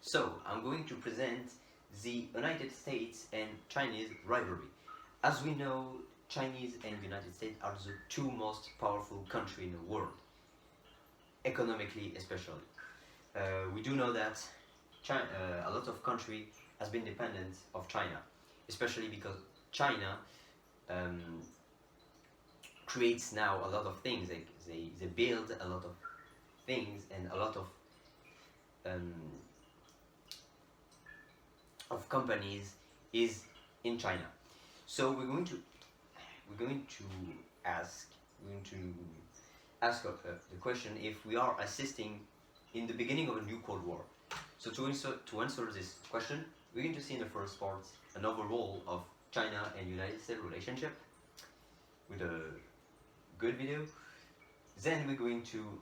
So, I'm going to present the United States and Chinese rivalry. As we know, Chinese and United States are the two most powerful countries in the world, economically especially. We do know that a lot of country has been dependent of China, especially because China creates now a lot of things. They build a lot of things, and a lot of companies is in China. So we're going to ask the question if we are assisting in the beginning of a new Cold War. So to answer this question, we're going to see in the first part an overall of China and United States relationship with a good video. Then we're going to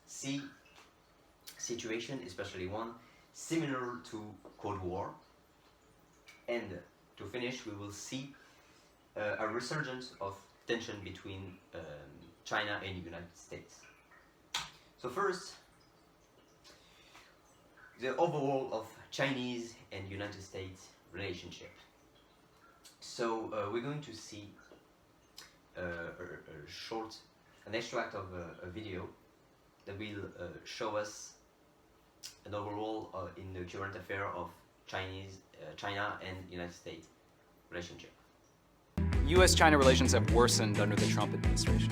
see situation, especially one similar to Cold War, and to finish we will see a resurgence of tension between China and United States. So first, the overall of Chinese and United States relationship. So we're going to see an extract of a video that will show us an overall in the current affair of China and United States relationship. U.S.-China relations have worsened under the Trump administration.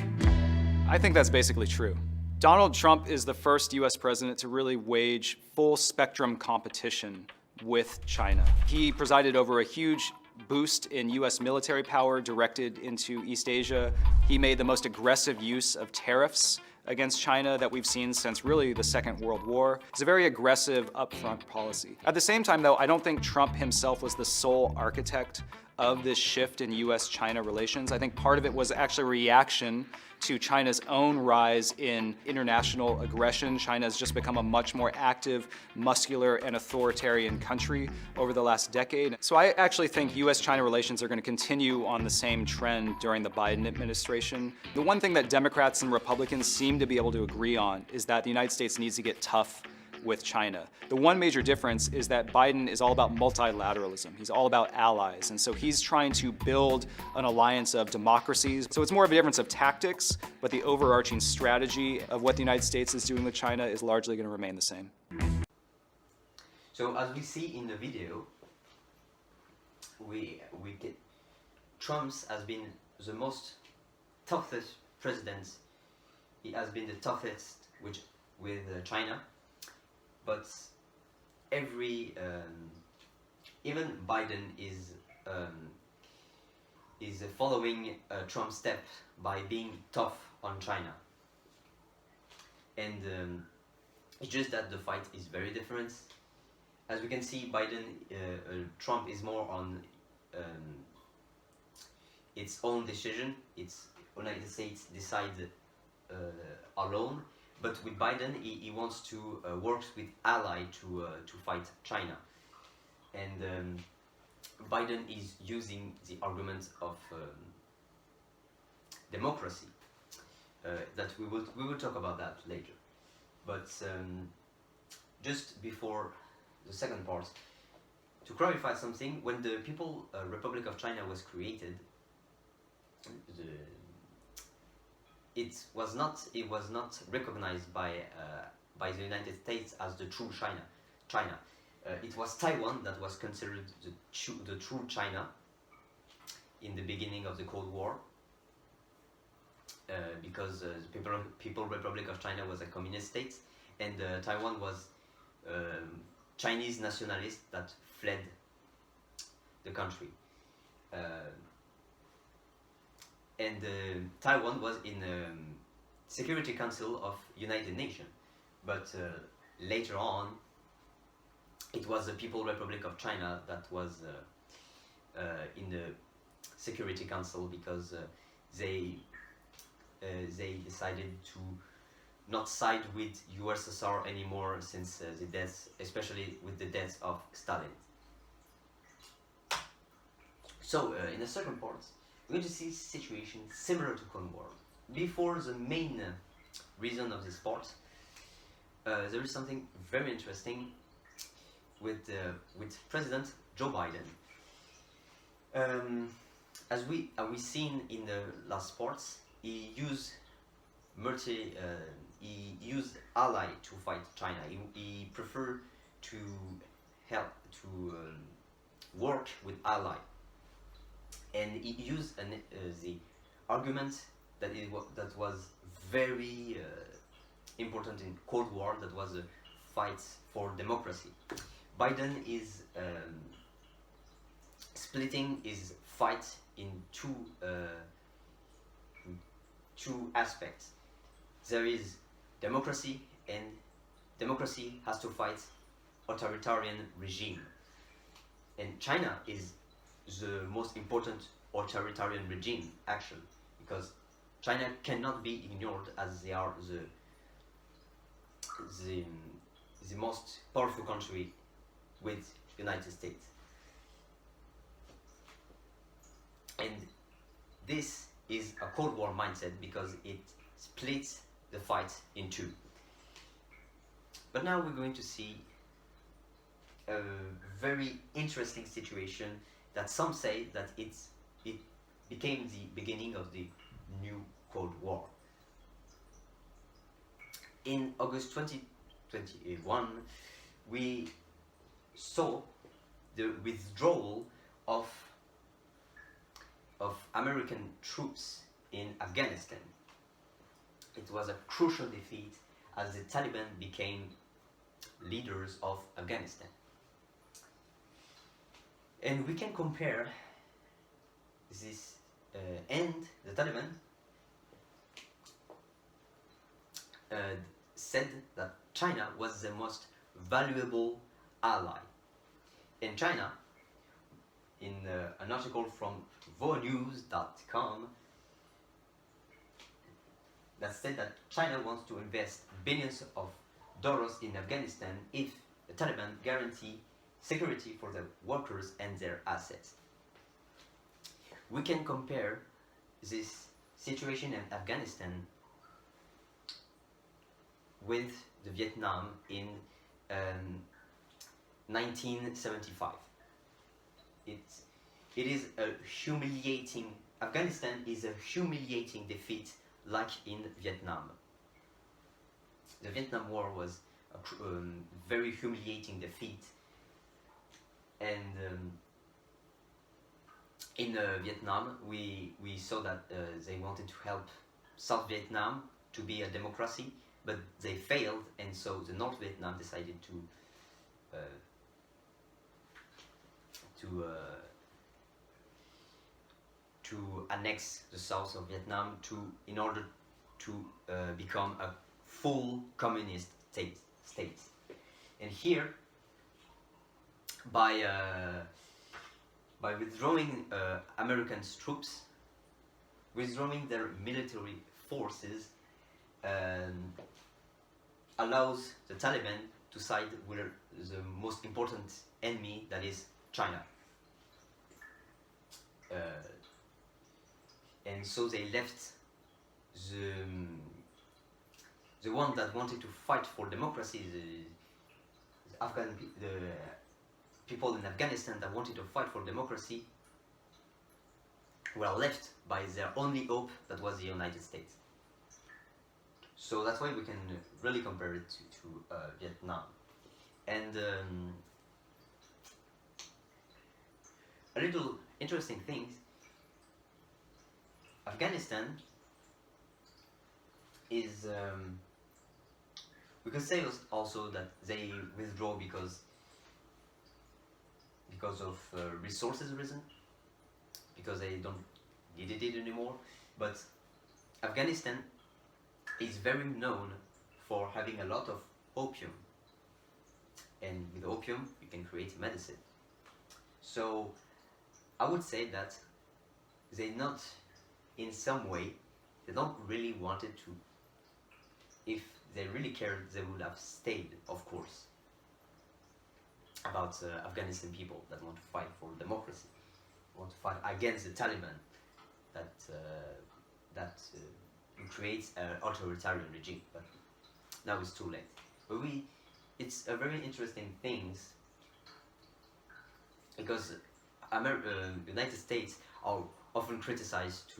I think that's basically true. Donald Trump is the first U.S. president to really wage full-spectrum competition with China. He presided over a huge boost in U.S. military power directed into East Asia. He made the most aggressive use of tariffs against China that we've seen since really the Second World War. It's a very aggressive upfront policy. At the same time, though, I don't think Trump himself was the sole architect of this shift in U.S.-China relations. I think part of it was actually a reaction to China's own rise in international aggression. China has just become a much more active, muscular, and authoritarian country over the last decade. So I actually think U.S.-China relations are going to continue on the same trend during the Biden administration. The one thing that Democrats and Republicans seem to be able to agree on is that the United States needs to get tough with China. The one major difference is that Biden is all about multilateralism. He's all about allies, and so he's trying to build an alliance of democracies. So it's more of a difference of tactics, but the overarching strategy of what the United States is doing with China is largely going to remain the same. So as we see in the video, Trump has been the most toughest president. He has been the toughest with China. But even Biden is following Trump's step by being tough on China, and it's just that the fight is very different. As we can see, Trump is more on its own decision. It's United States decide alone. But with Biden, he wants to work with ally to fight China, and Biden is using the argument of democracy. That we will talk about that later. But just before the second part, to clarify something, when the People's Republic of China was created, it was not recognized by the United States as the true China. It was Taiwan that was considered the true China in the beginning of the Cold War, because the People's Republic of China was a communist state, and Taiwan was Chinese nationalists that fled the country. And Taiwan was in the Security Council of United Nations, but later on, it was the People's Republic of China that was in the Security Council because they decided to not side with USSR anymore since the deaths, especially with the death of Stalin. So in the second part, we're going to see a situation similar to Cold War. Before the main reason of this part, there is something very interesting with President Joe Biden. As we seen in the last parts, he used he used ally to fight China. He preferred to help to work with ally, and he used the argument that that was very important in Cold War. That was a fight for democracy. Biden is splitting his fight in two aspects. There is democracy, and democracy has to fight authoritarian regime. And China is the most important authoritarian regime, actually, because China cannot be ignored as they are the most powerful country with United States. And this is a Cold War mindset because it splits the fight in two. But now we're going to see a very interesting situation that some say that it became the beginning of the new Cold War. In August 2021, we saw the withdrawal of American troops in Afghanistan. It was a crucial defeat as the Taliban became leaders of Afghanistan. And we can compare this and the Taliban said that China was the most valuable ally. In China, in an article from vonews.com, that said that China wants to invest billions of dollars in Afghanistan if the Taliban guarantee security for the workers and their assets. We can compare this situation in Afghanistan with the Vietnam in 1975. It is a humiliating, Afghanistan is a humiliating defeat like in Vietnam. The Vietnam War was a very humiliating defeat, and in Vietnam we saw that they wanted to help South Vietnam to be a democracy, but they failed, and so the North Vietnam decided to annex the south of Vietnam in order to become a full communist state. And here, by withdrawing American troops, withdrawing their military forces, allows the Taliban to side with the most important enemy, that is China. And so they left the one that wanted to fight for democracy, the people in Afghanistan that wanted to fight for democracy, were left by their only hope, that was the United States. So that's why we can really compare it to Vietnam. And a little interesting thing, Afghanistan is, we could say also that they withdraw because of resources reason, because they don't need it anymore. But Afghanistan is very known for having a lot of opium, and with opium you can create medicine. So I would say that they not, in some way, they don't really wanted to. If they really cared, they would have stayed, of course. About Afghanistan people that want to fight for democracy, want to fight against the Taliban, that creates an authoritarian regime. But now it's too late. But it's a very interesting thing because United States are often criticized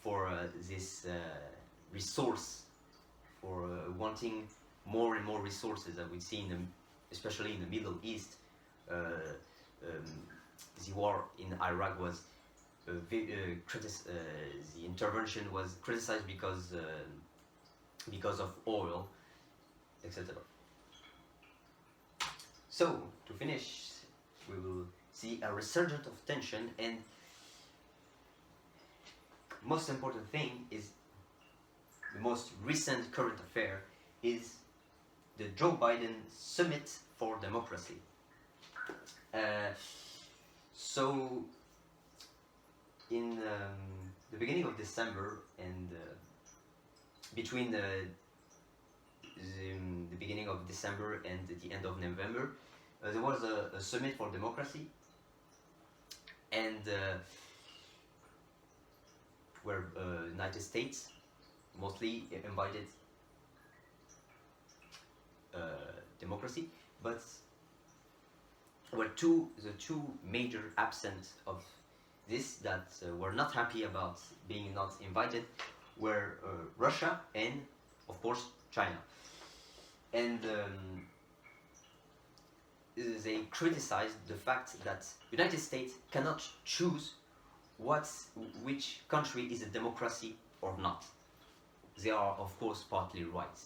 for this resource, for wanting more and more resources that we see especially in the Middle East. The war in Iraq was the intervention was criticized because of oil, etc. So, to finish, we will see a resurgence of tension, and most important thing is the most recent current affair is the Joe Biden Summit for Democracy. So, in the beginning of December and between the beginning of December and the end of November, there was a summit for democracy, and where United States mostly invited democracy, but the two major absent of this that were not happy about being not invited were Russia and, of course, China. And they criticized the fact that United States cannot choose which country is a democracy or not. They are, of course, partly right.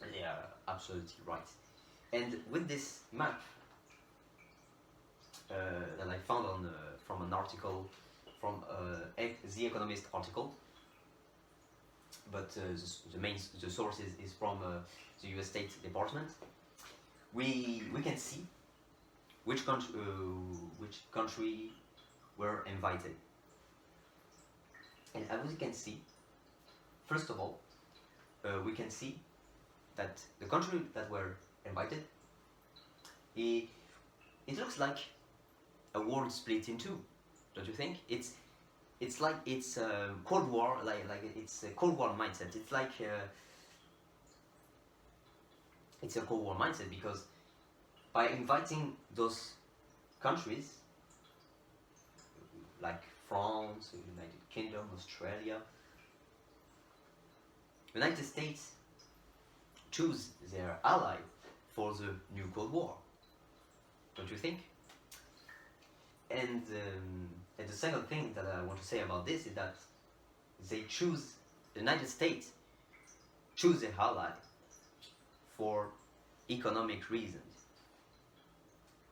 They are absolutely right. And with this map that I found from an article, from The Economist article, but the source is from the U.S. State Department. We can see which country were invited, and as we can see, first of all, we can see that the country that were invited, it looks like a world split in two, don't you think? It's like it's a Cold War, like it's a Cold War mindset. It's like it's a Cold War mindset, because by inviting those countries like France, United Kingdom, Australia, United States choose their ally for the new Cold War, don't you think? And the second thing that I want to say about this is that the United States choose their ally for economic reasons.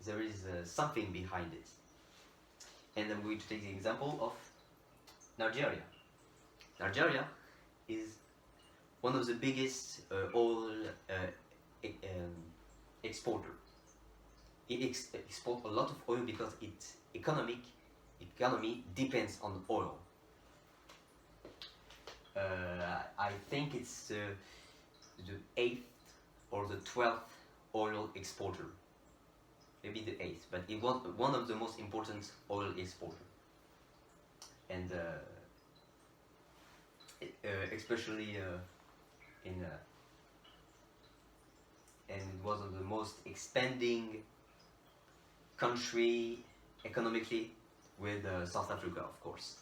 There is something behind it. And I'm going to take the example of Nigeria. Nigeria is one of the biggest oil exporter. It exports a lot of oil because its economy depends on oil. I think it's the 8th or the 12th oil exporter. Maybe the 8th, but it was one of the most important oil exporter. And especially and it was one of the most expanding country economically, with South Africa, of course.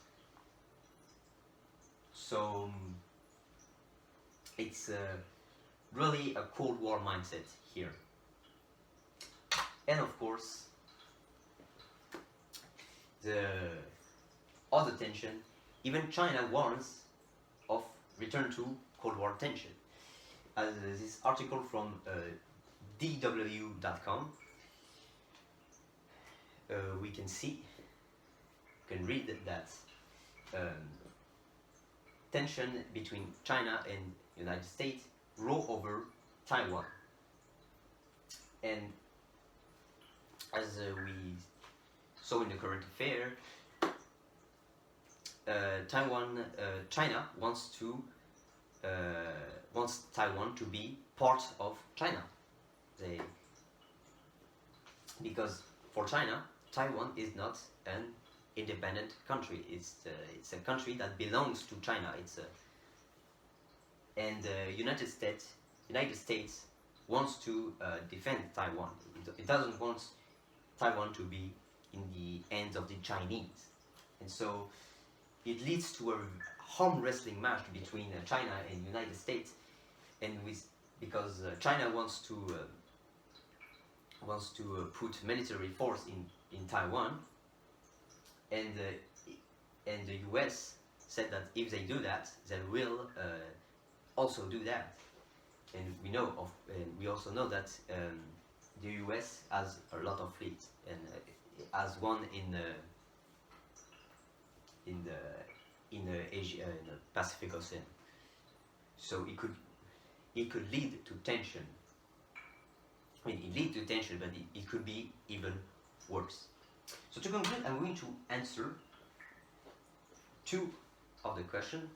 So it's really a Cold War mindset here. And of course, the other tension, even China warns of return to Cold War tension. As this article from DW.com, we can see, you can read that tension between China and United States grow over Taiwan. And as we saw in the current affair, China wants Taiwan to be part of China. Because for China, Taiwan is not an independent country. It's a country that belongs to China. And United States wants to defend Taiwan. It doesn't want Taiwan to be in the hands of the Chinese, and so it leads to a arm wrestling match between China and United States, and because China wants to put military force in Taiwan, and the U.S. said that if they do that, they will also do that. And we also know that the U.S. has a lot of fleets, and has one in Asia, in the Pacific Ocean. So it could lead to tension. I mean, it leads to tension, but it could be even worse. So to conclude, I'm going to answer two of the questions.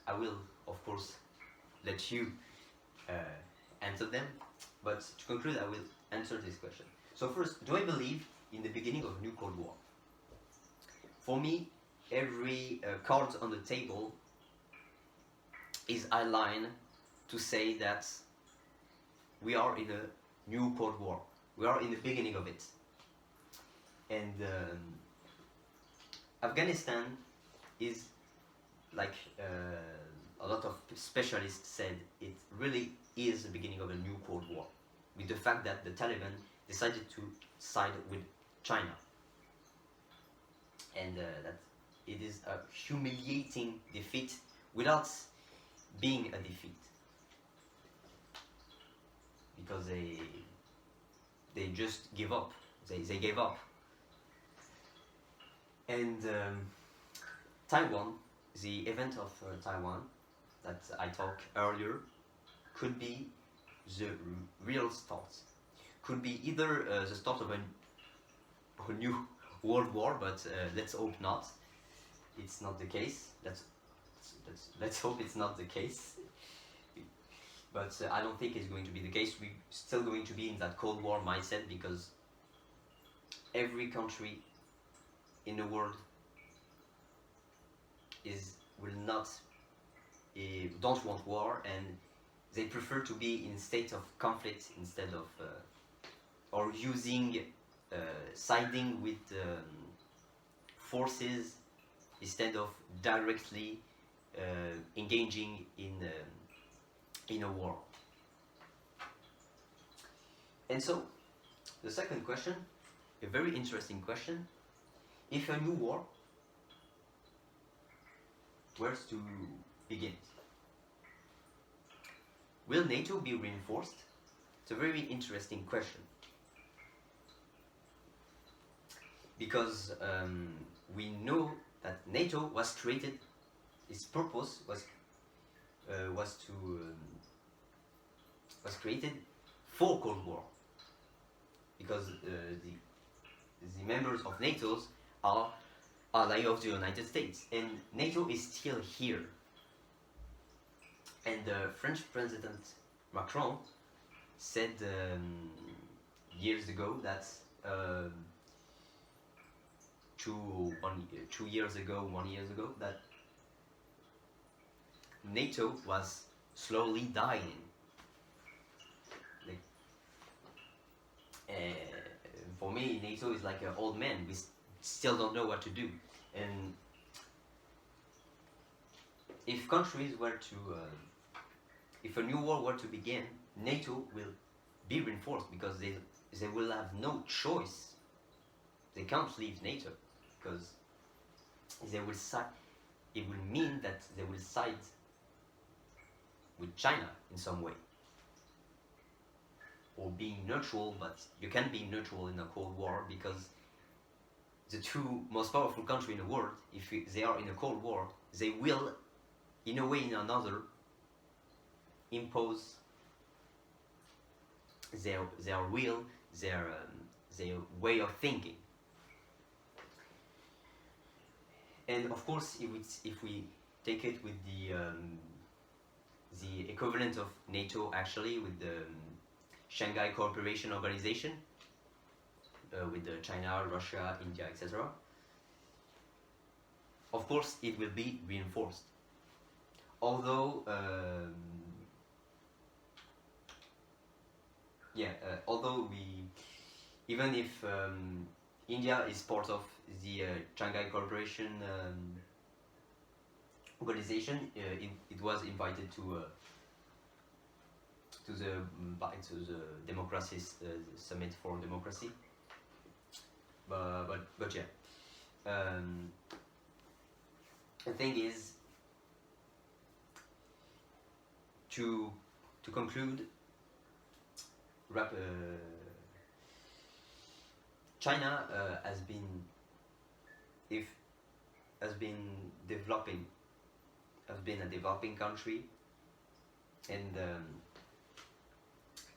I will, of course, let you answer them, but to conclude, I will answer this question. So first, do I believe in the beginning of a new Cold War? For me, every card on the table is aligned to say that we are in a new Cold War. We are in the beginning of it. And Afghanistan is, like a lot of specialists said, it really is the beginning of a new Cold War, with the fact that the Taliban decided to side with China. And that it is a humiliating defeat without being a defeat, because they just give up. They gave up. And Taiwan, the event of Taiwan that I talked earlier, could be the real start. Could be either the start of a new world war, but let's hope not. It's not the case. Let's hope it's not the case. But I don't think it's going to be the case. We're still going to be in that Cold War mindset, because every country in the world don't want war, and they prefer to be in state of conflict instead of or using siding with forces instead of directly engaging in a war. And so, the second question, a very interesting question: if a new war, where's to begin? Will NATO be reinforced? It's a very interesting question, because we know that NATO was created. Its purpose was created for Cold War, because the members of NATO are allies of the United States, and NATO is still here. And French President Macron said years ago that 1 year ago, that NATO was slowly dying. For me, NATO is like an old man. We still don't know what to do. And if countries were to, if a new war were to begin, NATO will be reinforced, because they will have no choice. They can't leave NATO, because they will it will mean that they will side with China in some way, or being neutral. But you can't be neutral in a Cold War, because the two most powerful countries in the world, if they are in a Cold War, they will, in a way or another, impose their will, their way of thinking. And of course, if we take it with the equivalent of NATO, actually, with the Shanghai Cooperation Organization, with China, Russia, India, etc. Of course, it will be reinforced. Although yeah, although even if India is part of the Shanghai Cooperation organization, it was invited to the democracy summit for democracy. But yeah, the thing is to conclude. China has been developing, has been a developing country, and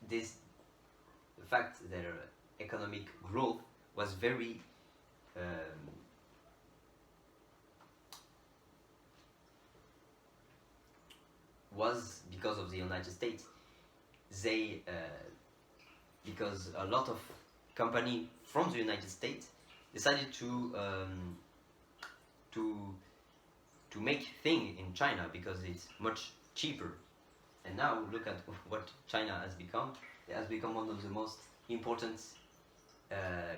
the fact that economic growth was very was because of the United States. They because a lot of company from the United States decided to make thing in China because it's much cheaper. And now look at what China has become. It has become one of the most important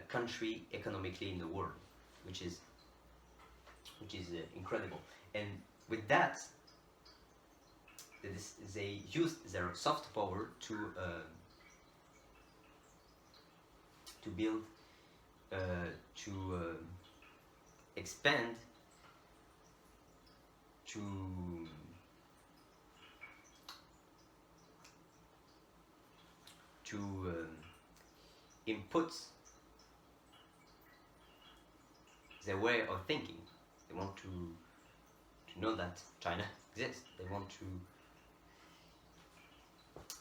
country economically in the world, which is incredible. And with that, they used their soft power to build, to expand, to input their way of thinking. They want to know that China exists. They want to.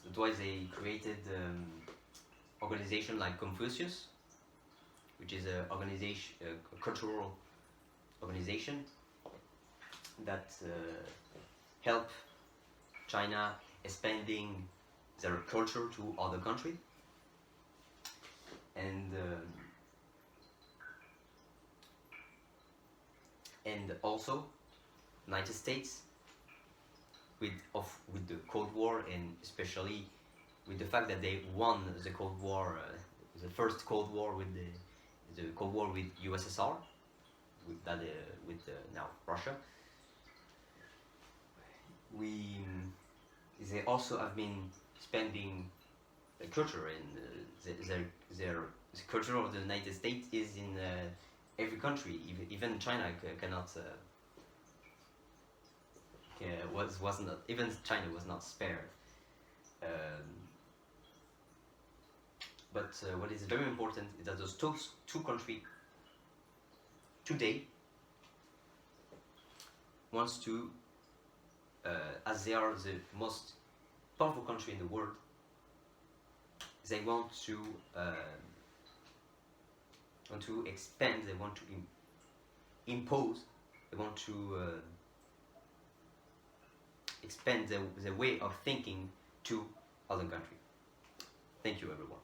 That's why they created organization like Confucius, which is a cultural organization that help China expanding their culture to other countries, and also United States with the Cold War, and especially with the fact that they won the Cold War, the first Cold War with the Cold War with USSR, with that now Russia. They also have been spending the culture, and the culture of the United States is in every country. Even China cannot. Was not, even China was not spared. But what is very important is that those two countries today wants to, as they are the most powerful country in the world, they want to expand. They want to impose. They want to expand the way of thinking to other countries. Thank you, everyone.